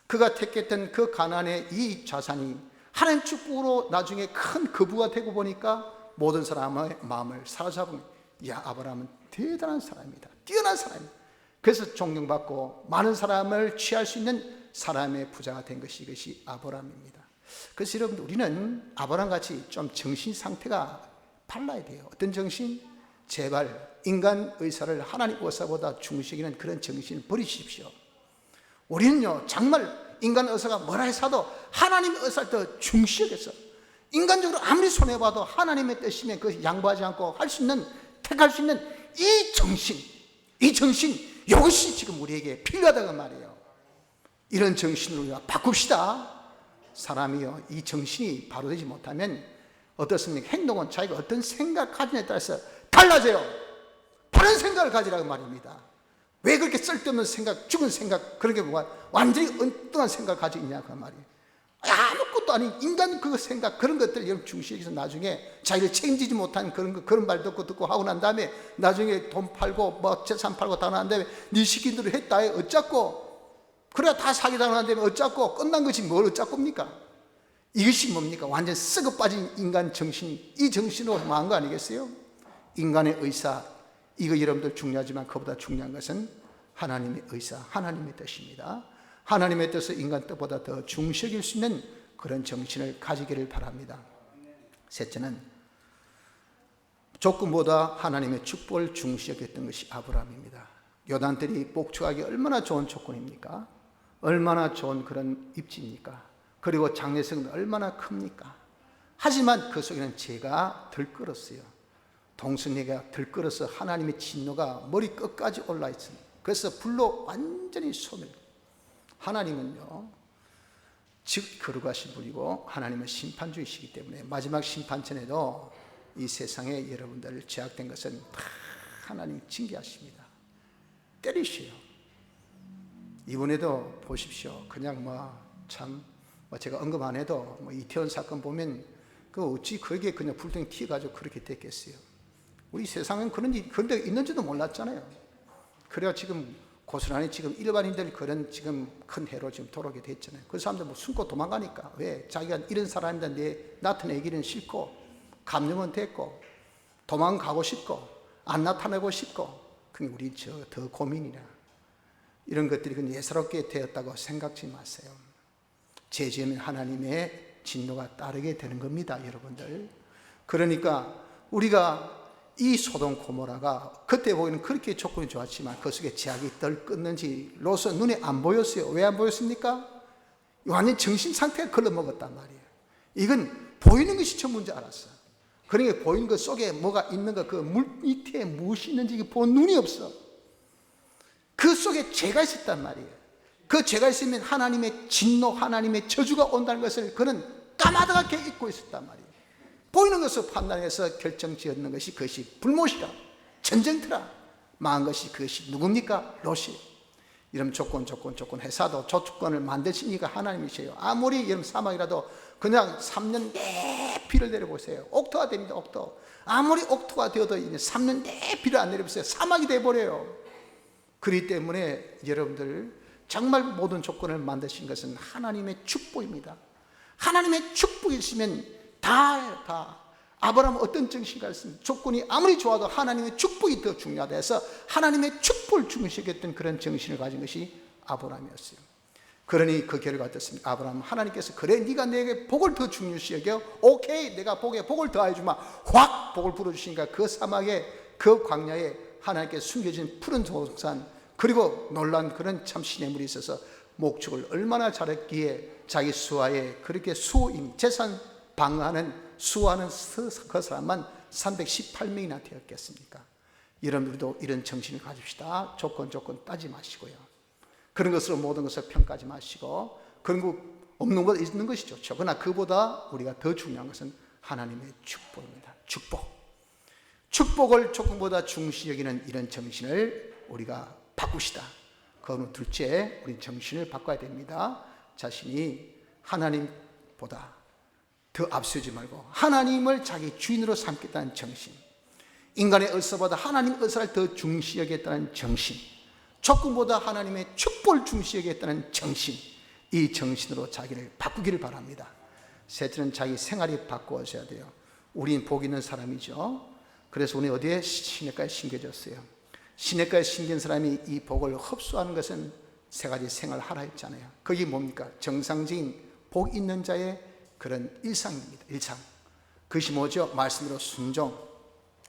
그가 택했던 그 가나안의 이 자산이 하나님 축복으로 나중에 큰 거부가 되고 보니까 모든 사람의 마음을 사로잡은, 야, 아브라함은 대단한 사람이다, 뛰어난 사람이다. 그래서 존경받고 많은 사람을 취할 수 있는 사람의 부자가 된 것이 이것이 아브라함입니다. 그래서 여러분들 우리는 아브라함같이 좀 정신 상태가 달라야 돼요. 어떤 정신? 제발 인간 의사를 하나님 의사보다 중시하는 그런 정신을 버리십시오. 우리는요 정말 인간 의사가 뭐라 해서도 하나님 의사를 더 중시하겠어. 인간적으로 아무리 손해봐도 하나님의 뜻이면 그 양보하지 않고 할 수 있는, 택할 수 있는 이 정신, 이것이 지금 우리에게 필요하다고 말이에요. 이런 정신으로 우리가 바꿉시다. 사람이요, 이 정신이 바로 되지 못하면 어떻습니까? 행동은 자기가 어떤 생각을 가지냐에 따라서 달라져요. 다른 생각을 가지라고 말입니다. 왜 그렇게 쓸데없는 생각, 죽은 생각, 그런 게 완전히 엉뚱한 생각을 가지고 있냐 그 말이에요. 아무것도 아닌 인간 그 생각, 그런 것들 여러분 중시해서 나중에 자기를 책임지지 못한 그런 말 듣고 하고 난 다음에 나중에 돈 팔고 재산 팔고 다 난 다음에 네 시킨 대로 했다 해 어쩌고, 그래야 다 사기당한 다음에 어쩌고 끝난 것이 뭘 어쩌고입니까? 이것이 뭡니까? 완전 썩어 빠진 인간 정신, 이 정신으로 망한 거 아니겠어요? 인간의 의사, 이거 여러분들 중요하지만 그보다 중요한 것은 하나님의 의사, 하나님의 뜻입니다. 하나님의 뜻을 인간 뜻보다 더 중시할 수 있는 그런 정신을 가지기를 바랍니다. 셋째는 조건보다 하나님의 축복을 중시했던 것이 아브라함입니다. 요단들이 복축하기 얼마나 좋은 조건입니까? 얼마나 좋은 그런 입지입니까? 그리고 장래성은 얼마나 큽니까? 하지만 그 속에는 죄가 들끓었어요. 동순이가 들끓어서 하나님의 진노가 머리 끝까지 올라 있습니다. 그래서 불로 완전히 소멸. 하나님은요, 즉 거룩하신 분이고 하나님은 심판주이시기 때문에 마지막 심판전에도 이 세상에 여러분들 죄악된 것은 다 하나님 징계하십니다. 때리셔요. 이번에도 보십시오. 그냥 제가 언급 안 해도 이태원 사건 보면 어찌 그게 그냥 불덩이 튀어가지고 그렇게 됐겠어요. 우리 세상은 그런 데 있는지도 몰랐잖아요. 그래야 지금 고스란히 지금 일반인들 그런 지금 큰 해로 지금 돌아오게 됐잖아요. 그 사람들 숨고 도망가니까. 왜? 자기가 이런 사람인데 나타내기는 싫고, 감염은 됐고, 도망가고 싶고, 안 나타내고 싶고, 그게 우리 더 고민이라. 이런 것들이 그냥 예사롭게 되었다고 생각지 마세요. 죄 지으면 하나님의 진노가 따르게 되는 겁니다, 여러분들. 그러니까 우리가 이 소돔 고모라가 그때 보기에는 그렇게 조건이 좋았지만 그 속에 죄악이 끊는지로서 눈에 안 보였어요. 왜 안 보였습니까? 완전 정신 상태가 걸러먹었단 말이에요. 이건 보이는 것이 전부인 알았어. 그러니까 보이는 것 속에 뭐가 있는가, 그 물 밑에 무엇이 있는지 본 눈이 없어. 그 속에 죄가 있었단 말이에요. 그 죄가 있으면 하나님의 진노, 하나님의 저주가 온다는 것을 그는 까마득하게 잊고 있었단 말이에요. 보이는 것으로 판단해서 결정지었는 것이 그것이 불못이라, 전쟁터라 망한 것이 그것이 누굽니까? 롯이. 이런 조건 해서도 조건을 만드시니까 하나님이세요. 아무리 이런 사막이라도 그냥 3년 내 비를 내려보세요. 옥토가 됩니다. 옥토. 아무리 옥토가 되어도 이제 3년 내 비를 안 내려보세요. 사막이 돼버려요. 그렇기 때문에 여러분들 정말 모든 조건을 만드신 것은 하나님의 축복입니다. 하나님의 축복이 있으면 다 아브라함은 어떤 정신이 있습니까? 조건이 아무리 좋아도 하나님의 축복이 더 중요하다 해서 하나님의 축복을 중시했던 그런 정신을 가진 것이 아브라함이었어요. 그러니 그 결과 어떻습니까? 아브라함, 하나님께서 그래 네가 내게 복을 더 중요시 여겨, 오케이, 내가 복을 더하여 주마. 확 복을 불어주시니까 그 사막에, 그 광야에 하나님께 숨겨진 푸른 동산, 그리고 놀란 그런 참 시냇물이 있어서 목축을 얼마나 잘했기에 자기 수하에 그렇게 수임, 재산 방어하는 수하는 그 사람만 318명이나 되었겠습니까? 여러분들도 이런 정신을 가집시다. 조건 따지 마시고요. 그런 것으로 모든 것을 평가하지 마시고, 그런 거 없는 것보다 있는 것이 좋죠. 그러나 그보다 우리가 더 중요한 것은 하나님의 축복입니다. 축복을 조건보다 중시 여기는 이런 정신을 우리가 바꿉시다. 그거는 둘째, 우리 정신을 바꿔야 됩니다. 자신이 하나님보다 더 앞서지 말고 하나님을 자기 주인으로 삼겠다는 정신, 인간의 의사보다 하나님 의사를 더 중시 여기겠다는 정신, 조건보다 하나님의 축복을 중시 여기겠다는 정신, 이 정신으로 자기를 바꾸기를 바랍니다. 셋째는 자기 생활이 바꾸어져야 돼요. 우린 복 있는 사람이죠. 그래서 우리 어디에 시냇가에 심겨졌어요. 시냇가에 심긴 사람이 이 복을 흡수하는 것은 세 가지 생활하라 했잖아요. 그게 뭡니까? 정상적인 복 있는 자의 그런 일상입니다. 일상. 그것이 뭐죠? 말씀으로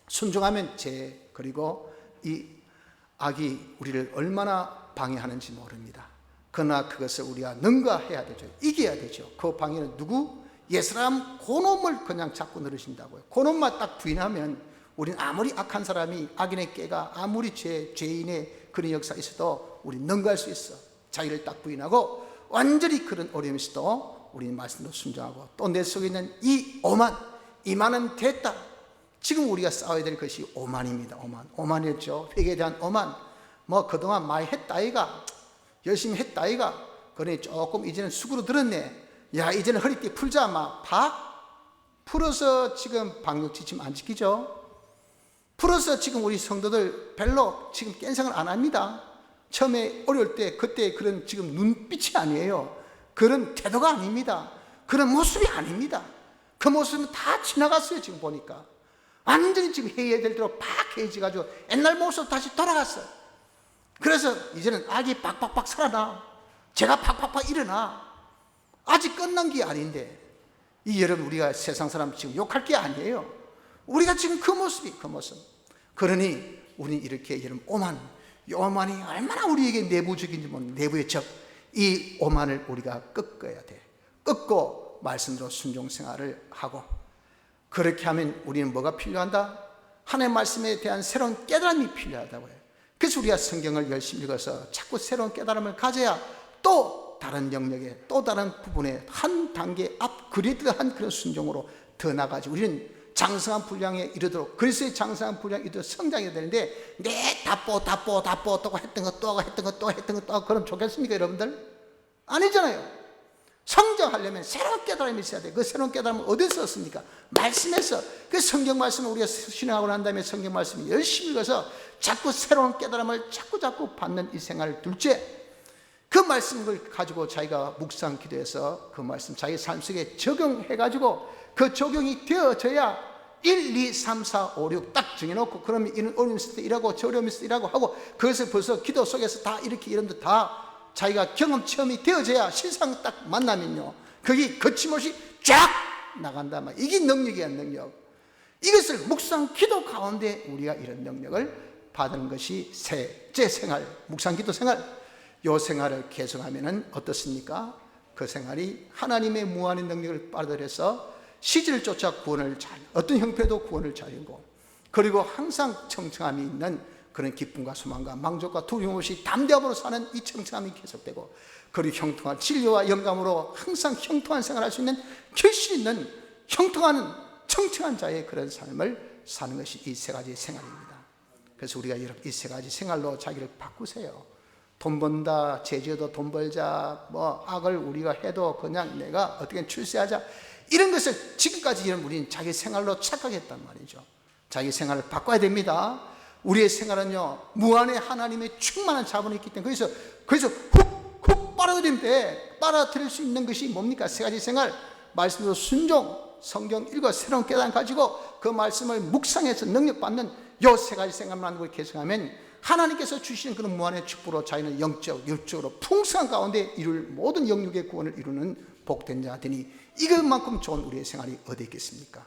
순종하면 죄, 그리고 이 악이 우리를 얼마나 방해하는지 모릅니다. 그러나 그것을 우리가 능가해야 되죠. 이겨야 되죠. 그 방해는 누구? 옛사람 그놈을 그냥 자꾸 늘으신다고요. 그놈만 딱 부인하면 우리는 아무리 악한 사람이, 악인의 깨가 아무리 죄인의 그런 역사가 있어도 우리는 능가할 수 있어. 자기를 딱 부인하고 완전히 그런 어려움이 있어도 우리는 말씀으로 순종하고, 또 내 속에 있는 이 오만, 이만은 됐다. 지금 우리가 싸워야 될 것이 오만입니다. 오만이었죠. 회개에 대한 오만. 뭐 그동안 많이 했다 아이가, 열심히 했다 아이가, 그러니 조금 이제는 수그러 들었네. 야, 이제는 허리띠 풀자. 막 풀어서 지금 방역 지침 안 지키죠. 풀어서 지금 우리 성도들 별로 지금 깬생을 안 합니다. 처음에 어려울 때 그때 그런 지금 눈빛이 아니에요. 그런 태도가 아닙니다. 그런 모습이 아닙니다. 그 모습은 다 지나갔어요. 지금 보니까 완전히 지금 해야 될 대로 팍 해지가지고 옛날 모습 다시 돌아갔어요. 그래서 이제는 악이 팍팍팍 살아나, 제가 팍팍팍 일어나. 아직 끝난 게 아닌데, 이 여러분, 우리가 세상 사람 지금 욕할 게 아니에요. 우리가 지금 그 모습. 그러니 우리는 이렇게 여러분 오만이 얼마나 우리에게 내부적인지 모르는 내부의 적, 이 오만을 우리가 꺾어야 돼. 꺾고 말씀으로 순종 생활을 하고, 그렇게 하면 우리는 뭐가 필요한다? 하나님의 말씀에 대한 새로운 깨달음이 필요하다고요. 그래서 우리가 성경을 열심히 읽어서 자꾸 새로운 깨달음을 가져야 또 다른 영역에, 또 다른 부분에 한 단계 업그레이드한 그런 순종으로 더 나가지. 우리는 장성한 분량에 이르도록, 그리스도의 장성한 분량에 이르도록 성장해야 되는데, 답보 또 했던 거 그럼 좋겠습니까 여러분들? 아니잖아요. 성장하려면 새로운 깨달음이 있어야 돼. 그 새로운 깨달음은 어디서 얻습니까? 말씀에서. 그 성경 말씀을 우리가 신앙하고 난 다음에 성경 말씀을 열심히 읽어서 자꾸 새로운 깨달음을 자꾸 받는 이 생활을 둘째, 그 말씀을 가지고 자기가 묵상 기도해서 그 말씀 자기 삶 속에 적용해가지고 그 적용이 되어져야 1, 2, 3, 4, 5, 6 딱 정해놓고, 그러면 이런 어려움이 있을 때 일하고 저 어려움이 있을 때 일하고 하고, 그것을 벌써 기도 속에서 다 이렇게 이런 데 다 자기가 경험 체험이 되어져야 실상 딱 만나면요, 거기 거침없이 쫙 나간다. 이게 능력이야, 능력. 이것을 묵상 기도 가운데 우리가 이런 능력을 받은 것이 셋째 생활, 묵상 기도 생활. 요 생활을 계속하면은 어떻습니까? 그 생활이 하나님의 무한한 능력을 받아들여서 시질을 쫓아 구원을 잘, 어떤 형편도 구원을 잘 이루고, 그리고 항상 청청함이 있는 그런 기쁨과 소망과 만족과 두려움 없이 담대함으로 사는 이 청청함이 계속되고, 그리고 형통한 진리와 영감으로 항상 형통한 생활을 할 수 있는 결실 있는 형통한 청청한 자의 그런 삶을 사는 것이 이 세 가지 생활입니다. 그래서 우리가 이렇게 이 세 가지 생활로 자기를 바꾸세요. 돈 번다, 죄지어도 돈 벌자, 뭐 악을 우리가 해도 그냥 내가 어떻게 출세하자, 이런 것을 지금까지 이런 우리는 자기 생활로 착각했단 말이죠. 자기 생활을 바꿔야 됩니다. 우리의 생활은요, 무한의 하나님의 충만한 자본이 있기 때문에 그래서 훅 빨아들일 수 있는 것이 뭡니까? 세 가지 생활, 말씀으로 순종, 성경 읽어 새로운 깨달음 가지고 그 말씀을 묵상해서 능력받는 요 세 가지 생활만 하고 계속하면 하나님께서 주시는 그런 무한의 축복으로 자기는 영적, 육적으로 풍성한 가운데 이룰 모든 영육의 구원을 이루는 복된 자 되니 이것만큼 좋은 우리의 생활이 어디 있겠습니까?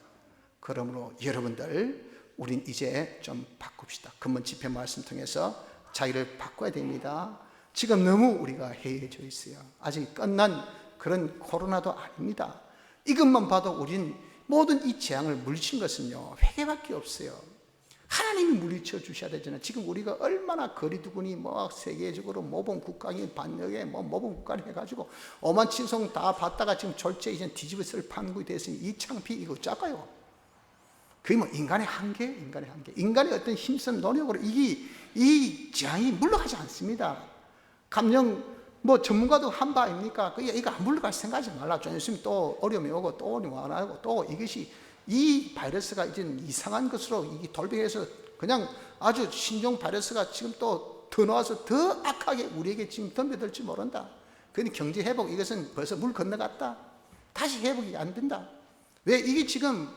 그러므로 여러분들, 우린 이제 좀 바꿉시다. 금번 집회 말씀 통해서 자기를 바꿔야 됩니다. 지금 너무 우리가 해이해져 있어요. 아직 끝난 그런 코로나도 아닙니다. 이것만 봐도 우린 모든 이 재앙을 물리친 것은요, 회개밖에 없어요. 하나님이 물리쳐 주셔야 되잖아요. 지금 우리가 얼마나 거리두기니 뭐 세계적으로 모범 국가인 반역에 뭐 모범 국가를 해가지고 오만 친송 다 받다가 지금 졸제 이제 뒤집어쓸 판국이 됐으니 이 창피 이거 작아요. 그게 뭐 인간의 한계. 인간의 어떤 힘쓰는 노력으로 이 재앙이 물러가지 않습니다. 감염 뭐 전문가도 한 바 아닙니까? 이거 안 물러갈 생각하지 말라. 좀 있으면 또 어려움이 오고 또 어려움이 와나고 또 이것이 이 바이러스가 이제 이상한 것으로 이게 돌변해서 그냥 아주 신종 바이러스가 지금 또 더 나와서 더 악하게 우리에게 지금 덤벼들지 모른다. 그런데 경제 회복 이것은 벌써 물 건너갔다. 다시 회복이 안 된다. 왜? 이게 지금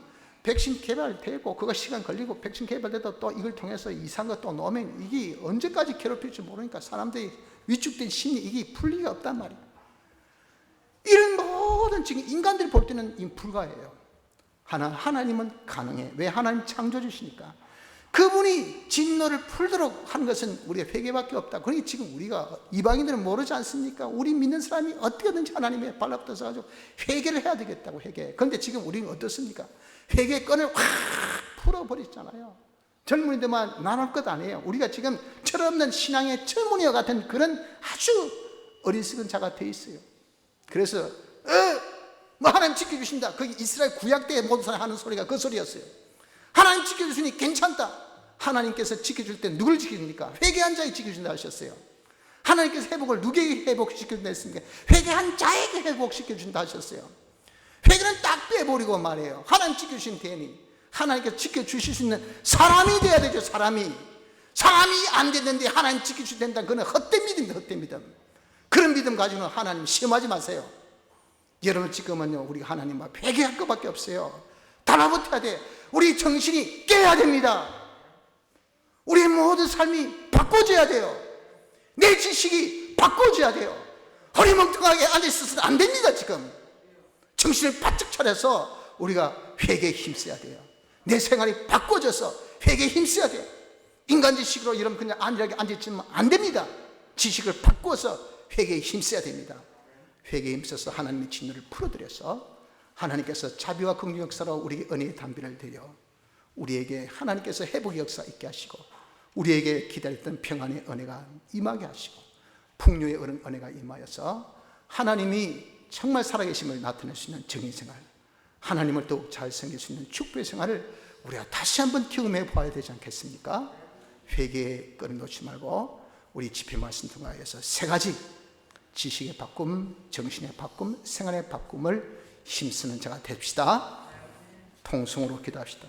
백신 개발되고 그거 시간 걸리고 백신 개발돼도 또 이걸 통해서 이상한 거 또 놓으면 이게 언제까지 괴롭힐지 모르니까 사람들이 위축된 심리 이게 풀리가 없단 말이에요. 이런 모든 지금 인간들이 볼 때는 이 불가해요. 하나님은 가능해. 왜? 하나님 창조주시니까. 그분이 진노를 풀도록 하는 것은 우리의 회개밖에 없다. 그러니 지금 우리가 이방인들은 모르지 않습니까? 우리 믿는 사람이 어떻게든지 하나님의 발라붙어서 가지고 회개를 해야 되겠다고 회개. 그런데 지금 우리는 어떻습니까? 회개의 끈을 확 풀어버리잖아요. 젊은이들만 나눌 것 아니에요. 우리가 지금 철없는 신앙의 철문이와 같은 그런 아주 어리석은 자가 돼 있어요. 그래서 뭐 하나님 지켜주신다. 그게 이스라엘 구약 때에 모든 사람이 하는 소리가 그 소리였어요. 하나님 지켜주시니 괜찮다. 하나님께서 지켜줄 때 누굴 지켜줍니까? 회개한 자에게 지켜준다 하셨어요. 하나님께서 회복을 누구에게 회복시켜준다 했습니까? 회개한 자에게 회복시켜준다 하셨어요. 회개는 딱 빼버리고 말해요. 하나님 지켜주신 대니 하나님께서 지켜주실 수 있는 사람이 돼야 되죠. 사람이 안 됐는데 하나님 지켜주셔야 된다. 그건 헛된 믿음입니다. 헛된 믿음. 그런 믿음 가지고는 하나님 시험하지 마세요. 여러분 지금은요, 우리가 하나님 앞에 회개할 것밖에 없어요. 달라붙어야 돼. 우리 정신이 깨야 됩니다. 우리 모든 삶이 바꿔져야 돼요. 내 지식이 바꿔져야 돼요. 허리멍텅하게 앉아있어서는 안 됩니다. 지금 정신을 바짝 차려서 우리가 회개에 힘써야 돼요. 내 생활이 바꿔져서 회개에 힘써야 돼요. 인간 지식으로 여러분 그냥 안일하게 앉아있지만 안 됩니다. 지식을 바꿔서 회개에 힘써야 됩니다. 회개에 힘써서 하나님의 진노를 풀어드려서 하나님께서 자비와 긍휼 역사로 우리에게 은혜의 담비를 드려 우리에게 하나님께서 회복의 역사 있게 하시고 우리에게 기다렸던 평안의 은혜가 임하게 하시고 풍요의 은혜가 임하여서 하나님이 정말 살아계심을 나타낼 수 있는 정인생활, 하나님을 더욱 잘 섬길 수 있는 축복의 생활을 우리가 다시 한번 경험해 봐야 되지 않겠습니까? 회개의 끈을 놓지 말고 우리 집회 말씀 통하여서 세 가지 지식의 바꿈, 정신의 바꿈, 생활의 바꿈을 힘쓰는 자가 됩시다. 통성으로 기도합시다.